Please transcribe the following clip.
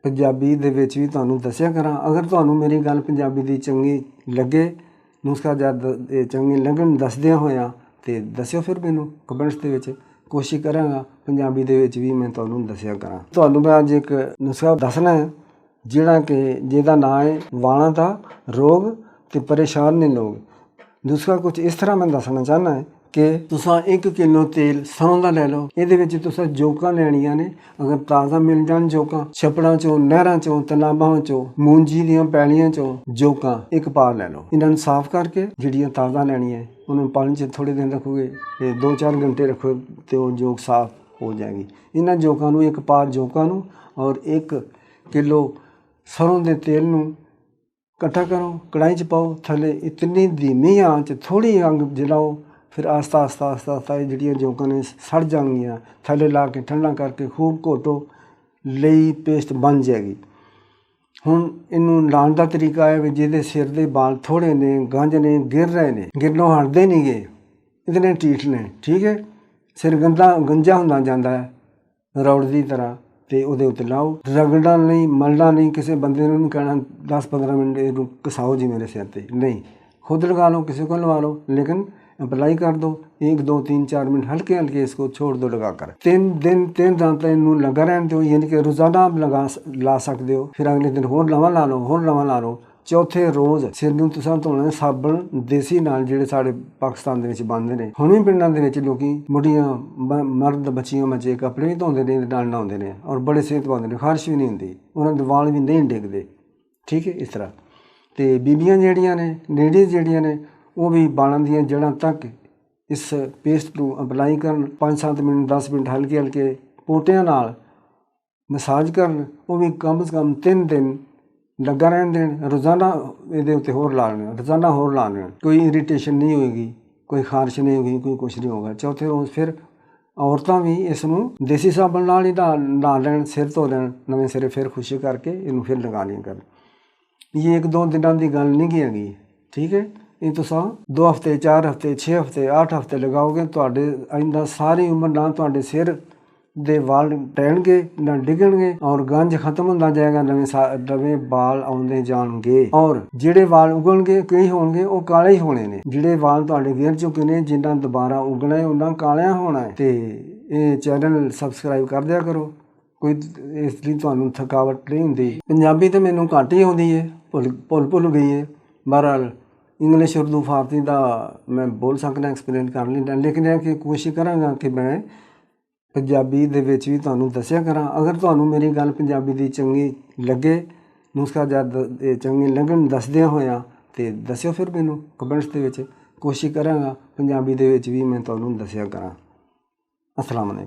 ਪੰਜਾਬੀ ਦੇ ਵਿੱਚ ਵੀ ਤੁਹਾਨੂੰ ਦੱਸਿਆ ਕਰਾਂ। ਅਗਰ ਤੁਹਾਨੂੰ ਮੇਰੀ ਗੱਲ ਪੰਜਾਬੀ ਦੀ ਚੰਗੀ ਲੱਗੇ, ਨੁਸਖਾ ਜਦ ਚੰਗੀ ਲੱਗਣ ਦੱਸਦਿਆਂ ਹੋਇਆ ਤੇ ਦੱਸਿਓ ਫਿਰ ਮੈਨੂੰ ਕਮੈਂਟਸ ਦੇ ਵਿੱਚ। ਕੋਸ਼ਿਸ਼ ਕਰਾਂਗਾ ਪੰਜਾਬੀ ਦੇ ਵਿੱਚ ਵੀ ਮੈਂ ਤੁਹਾਨੂੰ ਦੱਸਿਆ ਕਰਾਂ। ਤੁਹਾਨੂੰ ਮੈਂ ਅੱਜ ਇੱਕ ਨੁਸਖਾ ਦੱਸਣਾ ਹੈ ਜਿਹੜਾ ਕਿ ਜਿਹਦਾ ਨਾਂ ਹੈ ਵਾਲਾਂ ਦਾ ਰੋਗ ਤੇ ਪਰੇਸ਼ਾਨ ਨੇ ਲੋਕ। ਨੁਸਖਾ ਕੁਝ ਇਸ ਤਰ੍ਹਾਂ ਮੈਂ ਦੱਸਣਾ ਚਾਹੁੰਦਾ ਹੈ कि तुसां 1 किलो तेल सरों का लै लो। ये तुसां जोकां लैनियां ने, अगर ताज़ा मिल जान जोकां छपड़ां चों, नहरां चों, तलाबां चों, मूंजी दियां पैलियां चों जोकां एक पा लै लो। इन्हां नूं साफ करके जिहड़ियां ताज़ा लैनियां उन्होंने पानी च थोड़े दिन रखोगे, 2-4 घंटे रखो तो जोक साफ हो जाएगी। इन्हां जोकां नूं एक पा जोकां नूं और 1 किलो सरों के तेल नूं इकट्ठा करो, कढ़ाई च पाओ, थले इतनी धीमी आंच थोड़ी अंग जलाओ, फिर आस्ता आस्ता आस्ता आस्ता जिहड़ियां जोकां ने सड़ जाएंगियां, थले ला के ठंडा करके खूब घोटो, लई पेस्ट बन जाएगी। हुण इनू लाने का तरीका है भी जिहदे सिर दे बाल थोड़े ने, गंज ने, गिर रहे ने, गिरनों हटदे नहीं गे, इतने ढीठ ने, ठीक है। सिर गंजा हुंदा जांदा है रौड़ की तरह, तो वो उत्ते लाओ। रगड़ना नहीं, मलना नहीं, किसी बंदे नूं नहीं कहना 10-15 मिनट इहनूं घसाओ जी मेरे सिर पर, नहीं, खुद लगा लो, किसी को लगा लो, लेकिन अप्लाई कर दो। 1-2-3-4 मिनट हल्के हल्के इसको छोड़ दो लगा कर। 3 दिन तक इनू लगा रहने दो, यानी कि रोज़ाना आप ला सकते हो। फिर अगले दिन होर नवां ला लो, होर नवां ला लो। चौथे रोज़ सिर नूं तुसां धोना साबण देसी नाल, जिहड़े साडे पाकिस्तान दे विच बनदे ने। हुण भी पिंडां दे विच लोकी बुढ़ियां मर्द बच्चियां बच्चे कपड़े भी धोंदे ने, नाल नहाउंदे ने और बड़े सेहतमंद ने, खारिश भी नहीं हुंदी, उन्हां दे वाल भी नहीं डिगदे, ठीक है। इस तरह ते बीबियां जिहड़ियां ने, लेडीज़ जिहड़ियां ने, वो भी बालां दीयां जड़ां तक इस पेस्ट को अप्लाई कर 5-7 मिनट 10 मिनट हल्के हल्के पोटियां नाल मसाज करन। वो भी कम से कम 3 दिन लगा रहन देन। रोज़ाना ये उत्ते होर ला लेना, रोज़ाना होर ला लेना, कोई इरीटेशन नहीं होएगी, कोई खारिश नहीं होगी, कोई कुछ नहीं होगा। चौथे रोज़ फिर औरतां भी इसनूं देसी साबण नाल ही नहा लैन, सिर धो लैन, नवें सिरे फिर खुशी करके इनू फिर लगा लिया कर। ये 1-2 दिनों की गल नहीं हैगी, ठीक है। ये तुसां 2 हफ्ते, 4 हफ्ते, 6 हफ्ते, 8 हफ्ते लगाओगे, तुहाडे आइंदा सारी उम्र ना तुहाडे सिर दे वाल टैणगे ना डिगणगे और गंज खत्म होंदा जाएगा, नवें बाल आउंदे जाणगे। और जिहड़े वाल उगणगे कई होणगे वो काले ही होने ने, जिहड़े वाल तुहाडे गिर चुके ने जिन्हां दोबारा उगना है उन्हां कालियां होना है। ते ये चैनल सबसक्राइब कर दिया करो, कोई इस लई तुहानूं थकावट नहीं हुंदी। पंजाबी तो मैनूं घट ही आउंदी है, भुल गई है। बहरहाल इंग्लिश उर्दू फारसी का मैं बोल सकना, एक्सप्लेन कर लेना, लेकिन यह कि कोशिश करांगा कि मैं पंजाबी दे विच भी तुहानूं दस्सिया करां। अगर तुहानूं मेरी गल पंजाबी दी चंगी लगे, नुस्खा जद चंगी लगन दसदियां होया ते दस्सिओ फिर मैनूं कमेंट्स दे विच। कोशिश करांगा पंजाबी दे विच भी मैं तुहानूं दस्सिया करां। अस्सलाम वालेकुम।